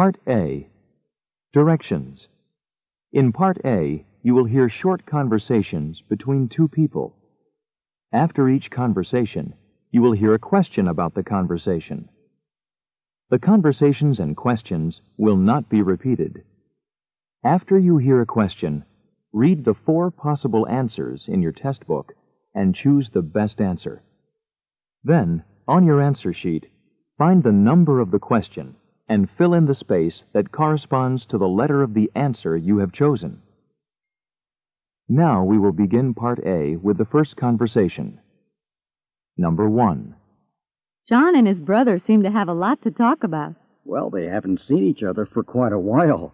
Part A. Directions. In Part A, you will hear short conversations between two people. After each conversation, you will hear a question about the conversation. The conversations and questions will not be repeated. After you hear a question, read the 4 possible answers in your test book and choose the best answer. Then, on your answer sheet, find the number of the question and fill in the space that corresponds to the letter of the answer you have chosen. Now we will begin Part A with the first conversation. Number 1. John and his brother seem to have a lot to talk about. Well, they haven't seen each other for quite a while.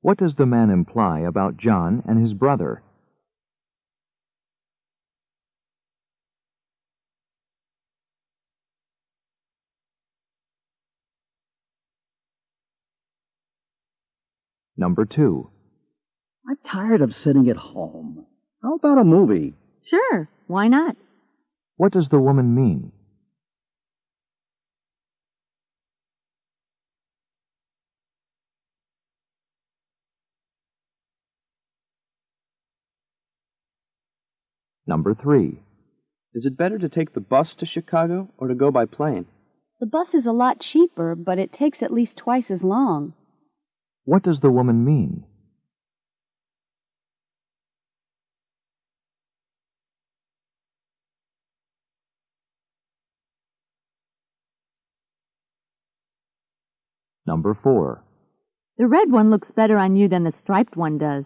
What does the man imply about John and his brother? Number 2. I'm tired of sitting at home. How about a movie? Sure, why not? What does the woman mean? Number 3. Is it better to take the bus to Chicago or to go by plane? The bus is a lot cheaper, but it takes at least twice as long. What does the woman mean? Number 4. The red one looks better on you than the striped one does.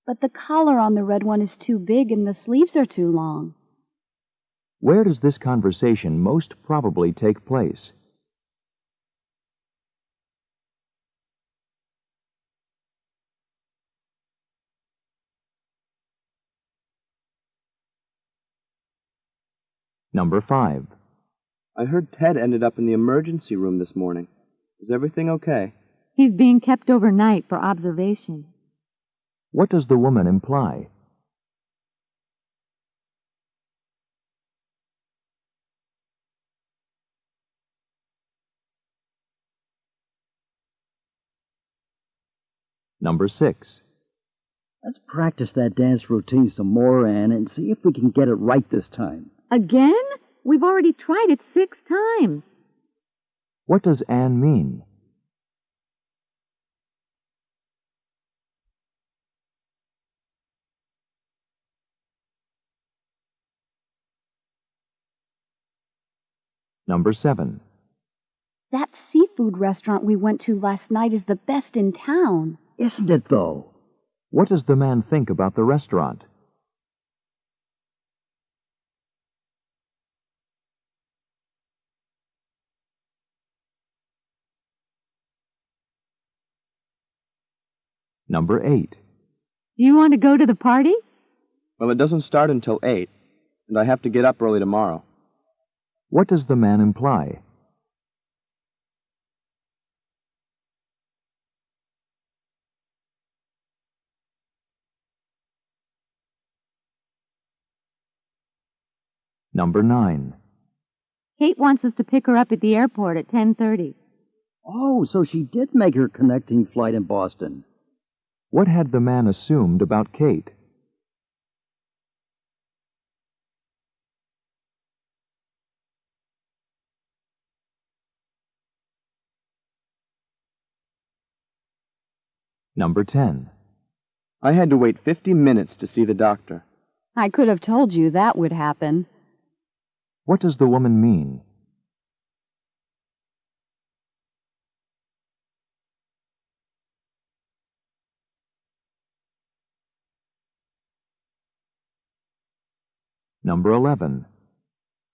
But the collar on the red one is too big and the sleeves are too long. Where does this conversation most probably take place? Number 5. I heard Ted ended up in the emergency room this morning. Is everything okay? He's being kept overnight for observation. What does the woman imply? Number 6. Let's practice that dance routine some more, Anne, and see if we can get it right this time. Again? We've already tried it 6 times. What does Anne mean? Number 7. That seafood restaurant we went to last night is the best in town. Isn't it, though? What does the man think about the restaurant? Number 8. Do you want to go to the party? Well, it doesn't start until 8, and I have to get up early tomorrow. What does the man imply? Number 9. Kate wants us to pick her up at the airport at 10:30. Oh, so she did make her connecting flight in Boston. What had the man assumed about Kate? Number 10. I had to wait 50 minutes to see the doctor. I could have told you that would happen. What does the woman mean? Number 11.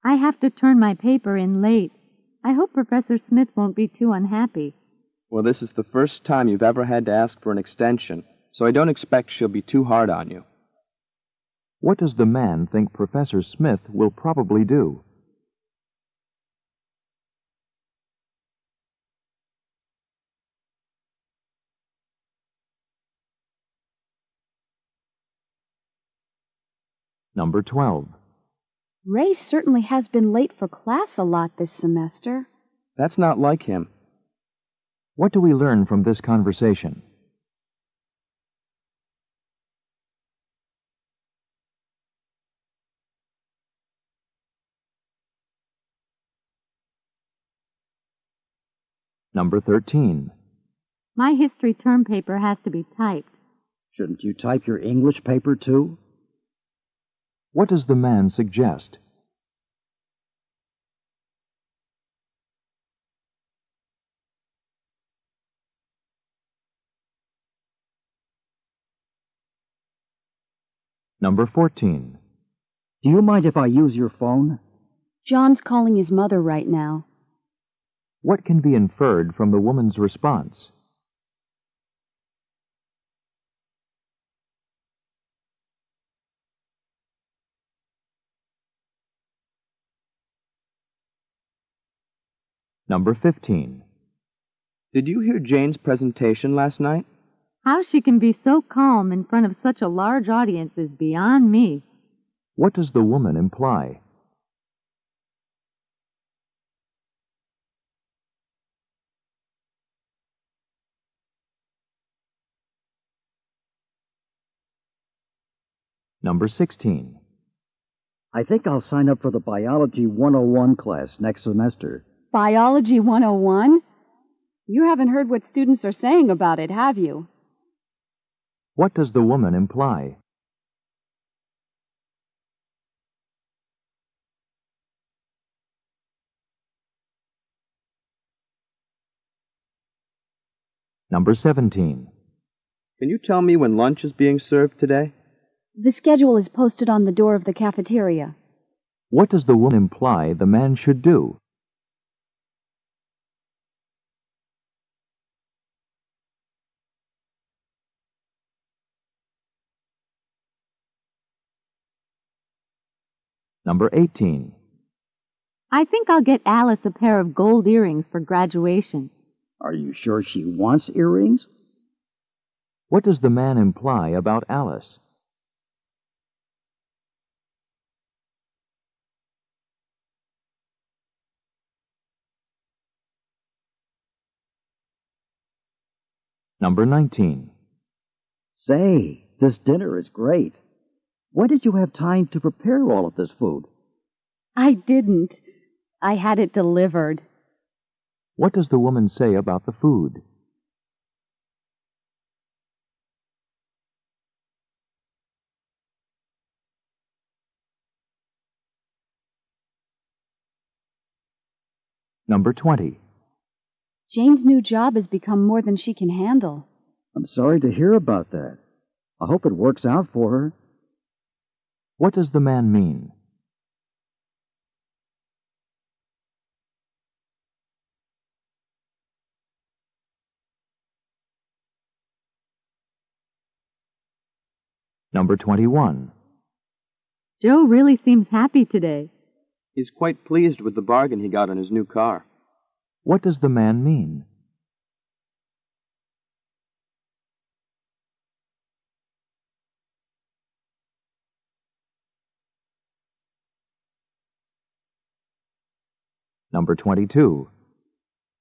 I have to turn my paper in late. I hope Professor Smith won't be too unhappy. Well, this is the first time you've ever had to ask for an extension, so I don't expect she'll be too hard on you. What does the man think Professor Smith will probably do? Number 12. Ray certainly has been late for class a lot this semester. That's not like him. What do we learn from this conversation? Number 13. My history term paper has to be typed. Shouldn't you type your English paper, too? What does the man suggest? Number 14. Do you mind if I use your phone? John's calling his mother right now. What can be inferred from the woman's response? Number 15. Did you hear Jane's presentation last night? How she can be so calm in front of such a large audience is beyond me. What does the woman imply? Number 16. I think I'll sign up for the Biology 101 class next semester. Biology 101? You haven't heard what students are saying about it, have you? What does the woman imply? Number 17. Can you tell me when lunch is being served today? The schedule is posted on the door of the cafeteria. What does the woman imply the man should do? Number 18. I think I'll get Alice a pair of gold earrings for graduation. Are you sure she wants earrings? What does the man imply about Alice? Number 19. Say, this dinner is great. When did you have time to prepare all of this food? I didn't. I had it delivered. What does the woman say about the food? Number 20. Jane's new job has become more than she can handle. I'm sorry to hear about that. I hope it works out for her. What does the man mean? Number 21. Joe really seems happy today. He's quite pleased with the bargain he got on his new car. What does the man mean? Number 22.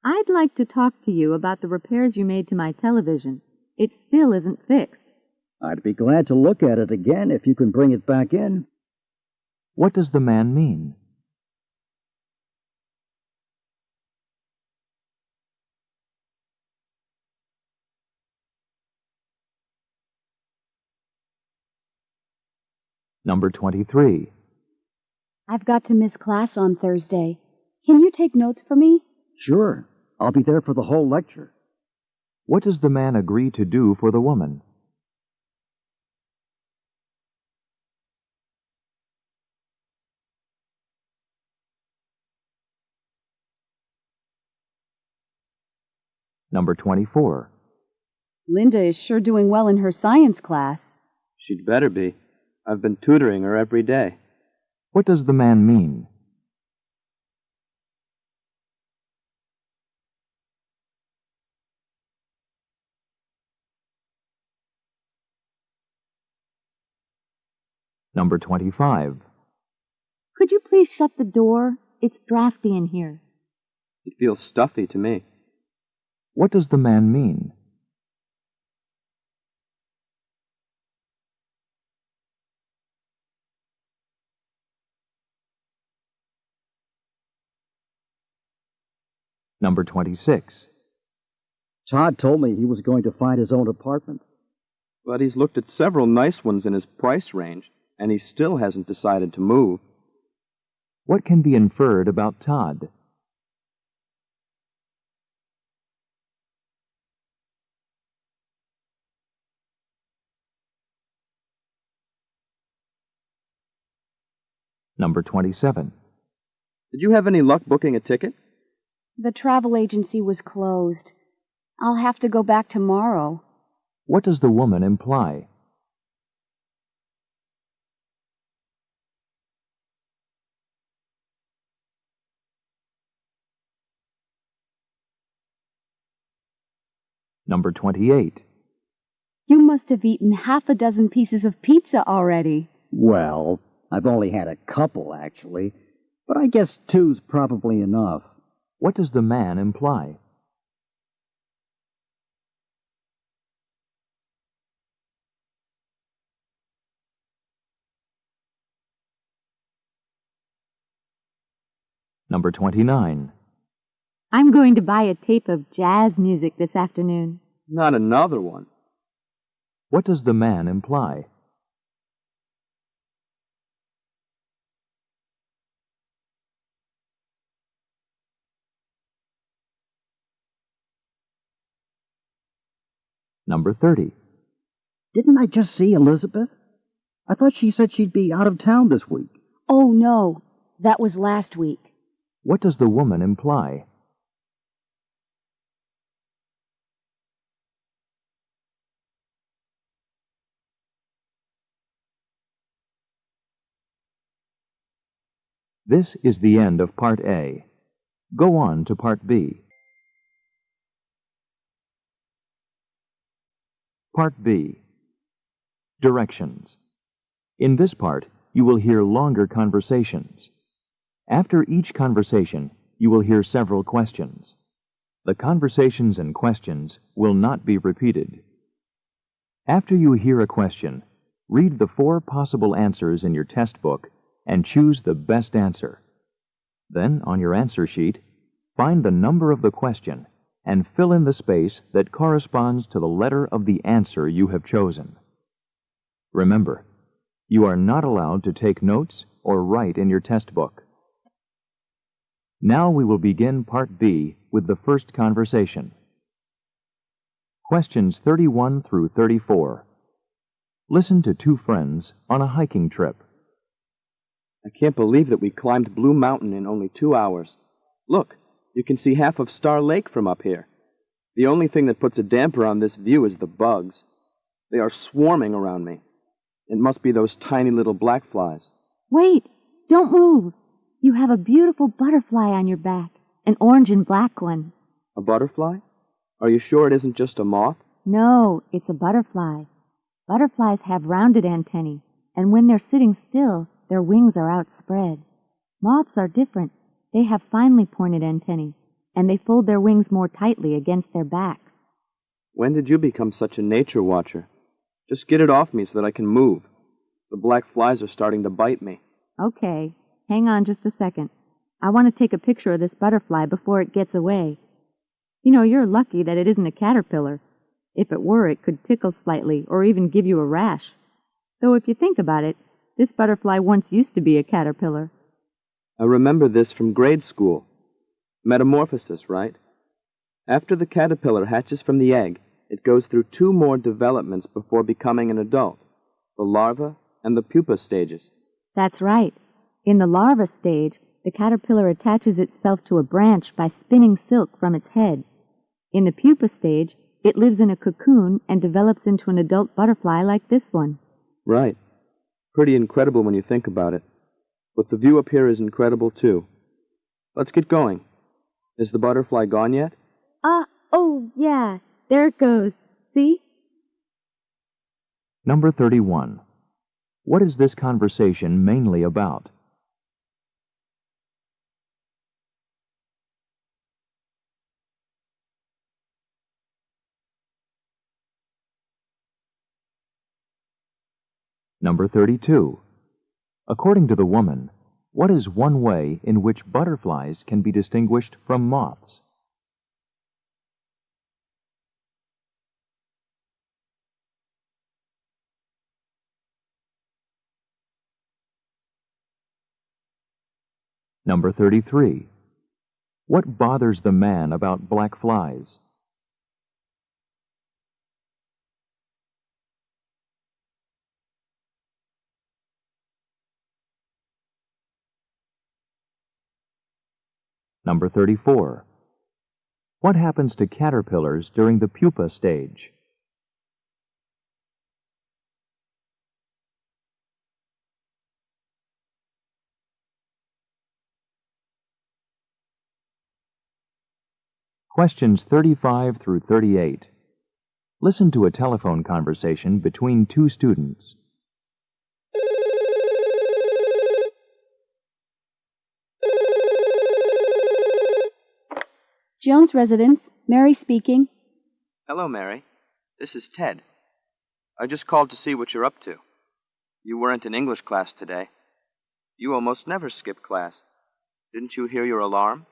I'd like to talk to you about the repairs you made to my television. It still isn't fixed. I'd be glad to look at it again if you can bring it back in. What does the man mean? Number 23. I've got to miss class on Thursday. Can you take notes for me? Sure, I'll be there for the whole lecture. What does the man agree to do for the woman? Number 24. Linda is sure doing well in her science class. She'd better be. I've been tutoring her every day. What does the man mean? Number 25. Could you please shut the door? It's drafty in here. It feels stuffy to me. What does the man mean? Number 26. Todd told me he was going to find his own apartment. But he's looked at several nice ones in his price range, and he still hasn't decided to move. What can be inferred about Todd? Number 27. Did you have any luck booking a ticket? The travel agency was closed. I'll have to go back tomorrow. What does the woman imply? Number 28. You must have eaten half a dozen pieces of pizza already. Well, I've only had a couple, actually, but I guess two's probably enough. What does the man imply? Number 29. I'm going to buy a tape of jazz music this afternoon. Not another one. What does the man imply? Number 30. Didn't I just see Elizabeth? I thought she said she'd be out of town this week. Oh, no. That was last week. What does the woman imply? This is the end of Part A. Go on to Part B. Part B. Directions. In this part, you will hear longer conversations. After each conversation, you will hear several questions. The conversations and questions will not be repeated. After you hear a question, read the 4 possible answers in your test book and choose the best answer. Then, on your answer sheet, find the number of the question and fill in the space that corresponds to the letter of the answer you have chosen. Remember, you are not allowed to take notes or write in your test book. Now we will begin Part B with the first conversation. Questions 31 through 34. Listen to 2 friends on a hiking trip. I can't believe that we climbed Blue Mountain in only 2 hours. Look, you can see half of Star Lake from up here. The only thing that puts a damper on this view is the bugs. They are swarming around me. It must be those tiny little black flies. Wait! Don't move! You have a beautiful butterfly on your back, an orange and black one. A butterfly? Are you sure it isn't just a moth? No, it's a butterfly. Butterflies have rounded antennae, and when they're sitting still, their wings are outspread. Moths are different. They have finely pointed antennae, and they fold their wings more tightly against their backs. When did you become such a nature watcher? Just get it off me so that I can move. The black flies are starting to bite me. Okay, hang on just a second. I want to take a picture of this butterfly before it gets away. You know, you're lucky that it isn't a caterpillar. If it were, it could tickle slightly or even give you a rash. Though if you think about it, this butterfly once used to be a caterpillar. I remember this from grade school. Metamorphosis, right? After the caterpillar hatches from the egg, it goes through 2 more developments before becoming an adult, the larva and the pupa stages. That's right. In the larva stage, the caterpillar attaches itself to a branch by spinning silk from its head. In the pupa stage, it lives in a cocoon and develops into an adult butterfly like this one. Right. Pretty incredible when you think about it. But the view up here is incredible, too. Let's get going. Is the butterfly gone yet? Oh, yeah. There it goes. See? Number 31. What is this conversation mainly about? Number 32. According to the woman, what is one way in which butterflies can be distinguished from moths? Number 33. What bothers the man about black flies? Number 34. What happens to caterpillars during the pupa stage? Questions 35 through 38. Listen to a telephone conversation between two students. Jones residence. Mary speaking. Hello, Mary. This is Ted. I just called to see what you're up to. You weren't in English class today. You almost never skip class. Didn't you hear your alarm?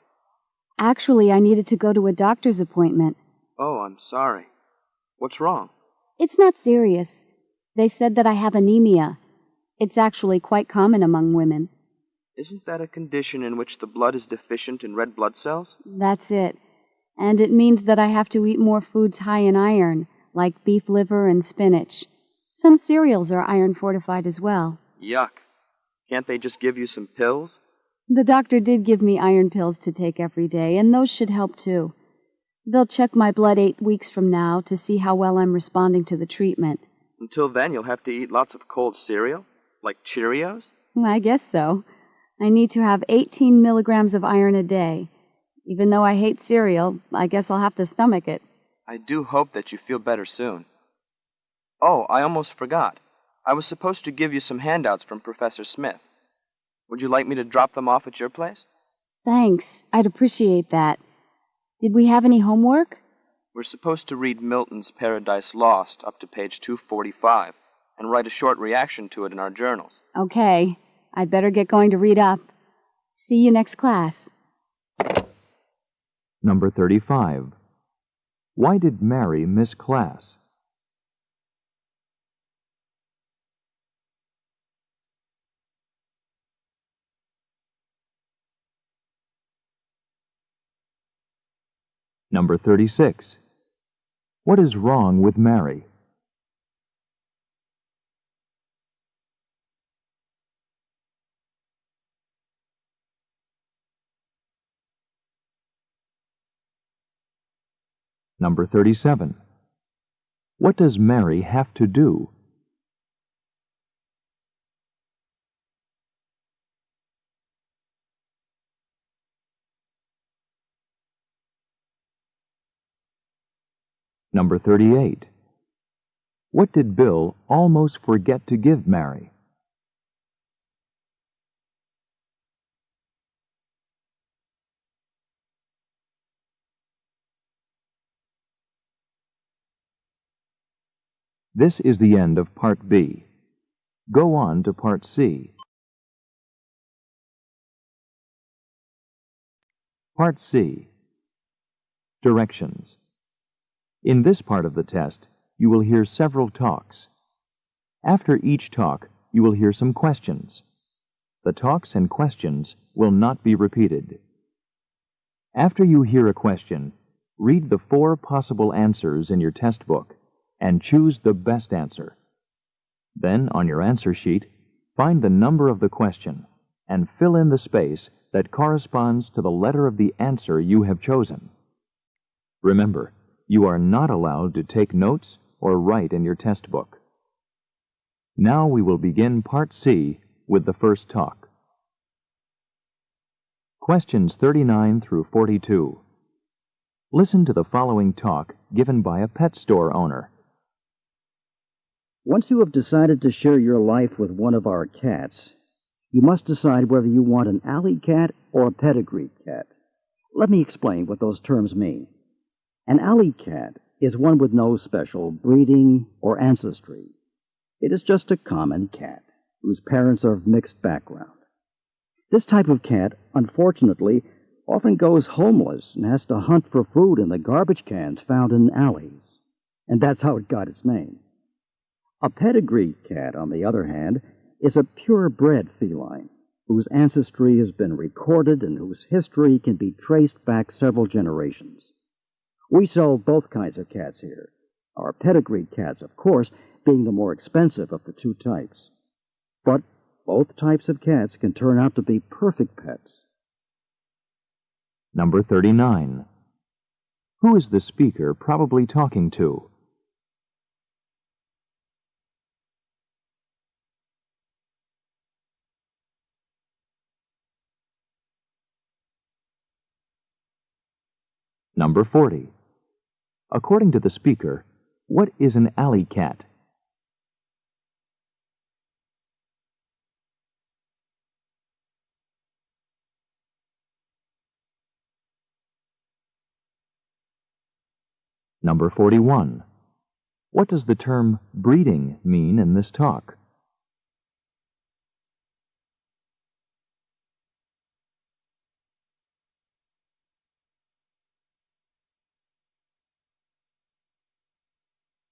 Actually, I needed to go to a doctor's appointment. Oh, I'm sorry. What's wrong? It's not serious. They said that I have anemia. It's actually quite common among women. Isn't that a condition in which the blood is deficient in red blood cells? That's it. And it means that I have to eat more foods high in iron, like beef liver and spinach. Some cereals are iron fortified as well. Yuck. Can't they just give you some pills? The doctor did give me iron pills to take every day, and those should help too. They'll check my blood 8 weeks from now to see how well I'm responding to the treatment. Until then, you'll have to eat lots of cold cereal? Like Cheerios? I guess so. I need to have 18 milligrams of iron a day. Even though I hate cereal, I guess I'll have to stomach it. I do hope that you feel better soon. Oh, I almost forgot. I was supposed to give you some handouts from Professor Smith. Would you like me to drop them off at your place? Thanks. I'd appreciate that. Did we have any homework? We're supposed to read Milton's Paradise Lost up to page 245 and write a short reaction to it in our journals. Okay. I'd better get going to read up. See you next class. Number 35. Why did Mary miss class? Number 36. What is wrong with Mary? Number 37. What does Mary have to do? Number 38. What did Bill almost forget to give Mary? This is the end of Part B. Go on to Part C. Part C. Directions. In this part of the test, you will hear several talks. After each talk, you will hear some questions. The talks and questions will not be repeated. After you hear a question, read the 4 possible answers in your test book and choose the best answer. Then, on your answer sheet, find the number of the question and fill in the space that corresponds to the letter of the answer you have chosen. Remember, you are not allowed to take notes or write in your test book. Now we will begin Part C with the first talk. Questions 39 through 42. Listen to the following talk given by a pet store owner. Once you have decided to share your life with one of our cats, you must decide whether you want an alley cat or a pedigree cat. Let me explain what those terms mean. An alley cat is one with no special breeding or ancestry. It is just a common cat, whose parents are of mixed background. This type of cat, unfortunately, often goes homeless and has to hunt for food in the garbage cans found in alleys, and that's how it got its name. A pedigree cat, on the other hand, is a purebred feline, whose ancestry has been recorded and whose history can be traced back several generations. We sell both kinds of cats here, our pedigree cats, of course, being the more expensive of the two types. But both types of cats can turn out to be perfect pets. Number 39. Who is the speaker probably talking to? Number 40. According to the speaker, what is an alley cat? Number 41. What does the term breeding mean in this talk?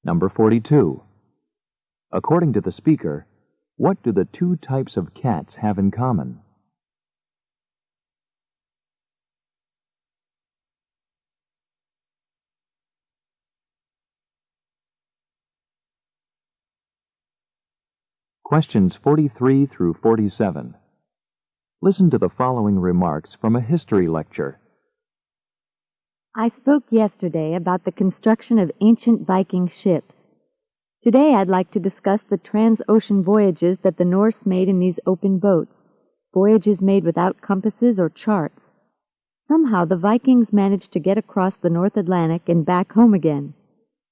Number 42. According to the speaker, what do the two types of cats have in common? Questions 43 through 47. Listen to the following remarks from a history lecture. I spoke yesterday about the construction of ancient Viking ships. Today I'd like to discuss the trans-ocean voyages that the Norse made in these open boats, voyages made without compasses or charts. Somehow the Vikings managed to get across the North Atlantic and back home again.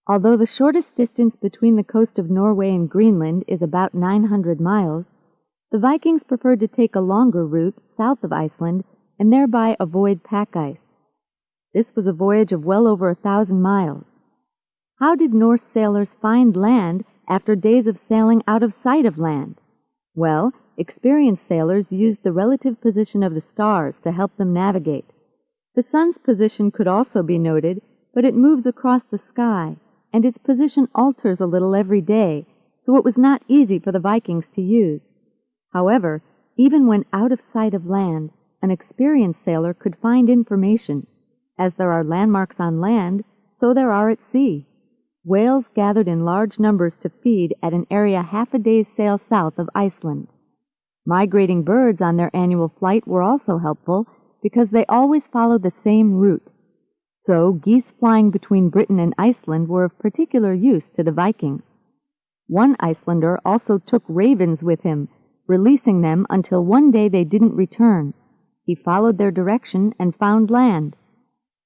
Although the shortest distance between the coast of Norway and Greenland is about 900 miles, the Vikings preferred to take a longer route south of Iceland and thereby avoid pack ice. This was a voyage of well over 1,000 miles. How did Norse sailors find land after days of sailing out of sight of land? Well, experienced sailors used the relative position of the stars to help them navigate. The sun's position could also be noted, but it moves across the sky, and its position alters a little every day, so it was not easy for the Vikings to use. However, even when out of sight of land, an experienced sailor could find information. As there are landmarks on land, so there are at sea. Whales gathered in large numbers to feed at an area half a day's sail south of Iceland. Migrating birds on their annual flight were also helpful because they always followed the same route. So geese flying between Britain and Iceland were of particular use to the Vikings. One Icelander also took ravens with him, releasing them until one day they didn't return. He followed their direction and found land.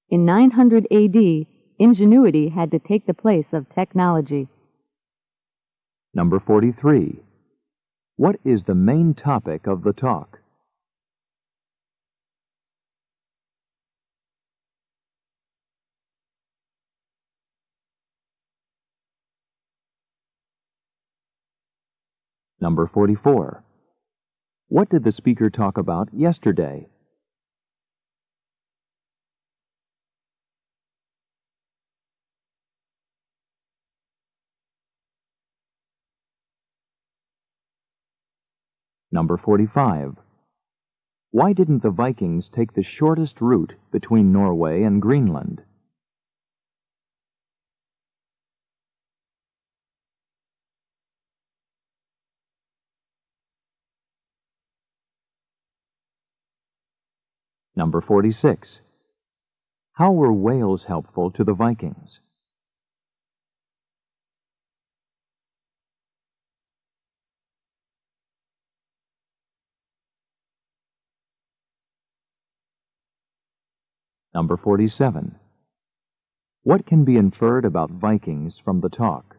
In 900 AD, ingenuity had to take the place of technology. Number 43. What is the main topic of the talk? Number 44. What did the speaker talk about yesterday? Number 45. Why didn't the Vikings take the shortest route between Norway and Greenland? Number 46. How were whales helpful to the Vikings? Number 47. What can be inferred about Vikings from the talk?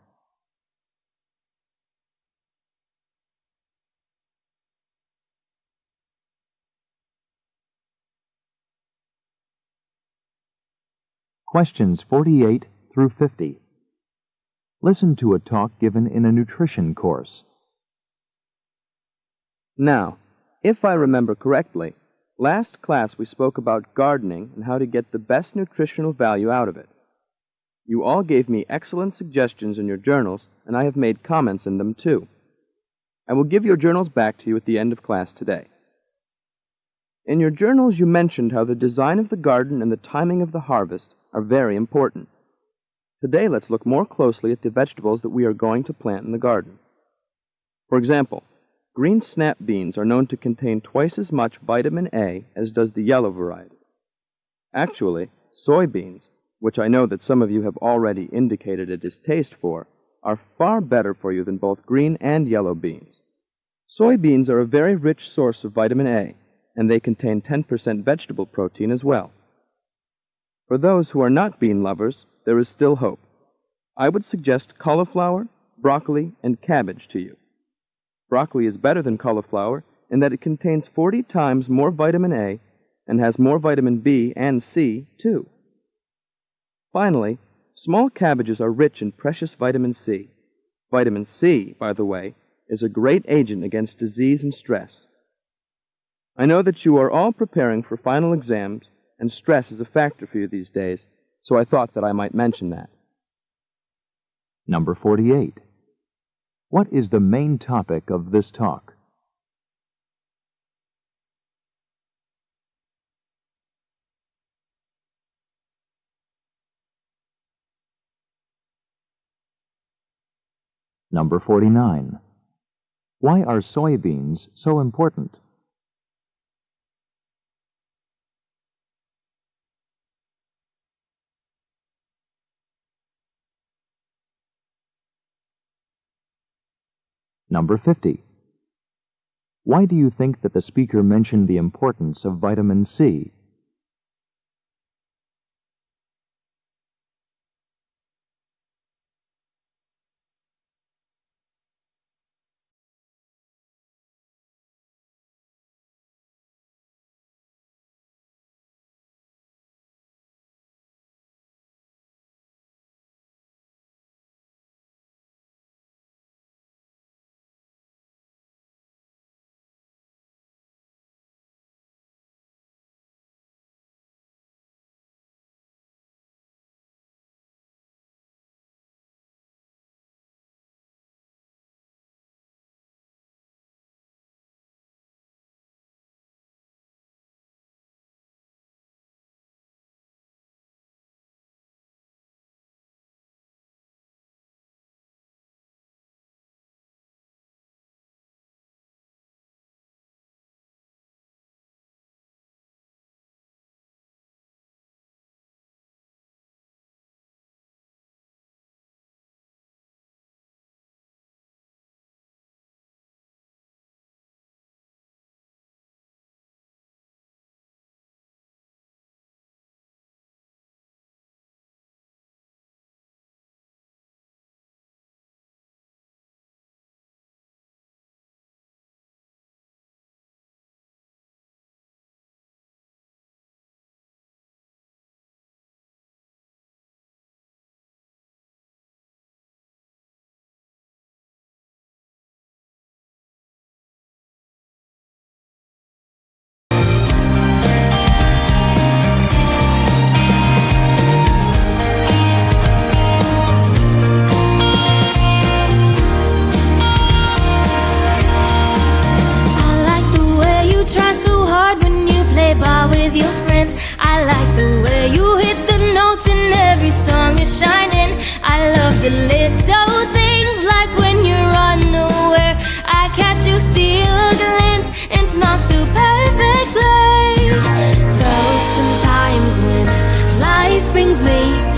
Questions 48 through 50. Listen to a talk given in a nutrition course. Now, if I remember correctly, last class we spoke about gardening and how to get the best nutritional value out of it. You all gave me excellent suggestions in your journals, and I have made comments in them too. I will give your journals back to you at the end of class today. In your journals you mentioned how the design of the garden and the timing of the harvest are very important. Today let's look more closely at the vegetables that we are going to plant in the garden. For example, green snap beans are known to contain twice as much vitamin A as does the yellow variety. Actually, soybeans, which I know that some of you have already indicated a distaste for, are far better for you than both green and yellow beans. Soybeans are a very rich source of vitamin A, and they contain 10% vegetable protein as well. For those who are not bean lovers, there is still hope. I would suggest cauliflower, broccoli, and cabbage to you. Broccoli is better than cauliflower in that it contains 40 times more vitamin A and has more vitamin B and C, too. Finally, small cabbages are rich in precious vitamin C. Vitamin C, by the way, is a great agent against disease and stress. I know that you are all preparing for final exams, and stress is a factor for you these days, so I thought that I might mention that. Number 48. What is the main topic of this talk? Number 49. Why are soybeans so important? Number 50. Why do you think that the speaker mentioned the importance of vitamin C? With your friends, I like the way you hit the notes in every song you're shining. I love the little things like when you're unaware, I catch you steal a glance and smile so perfectly. Though sometimes when life brings me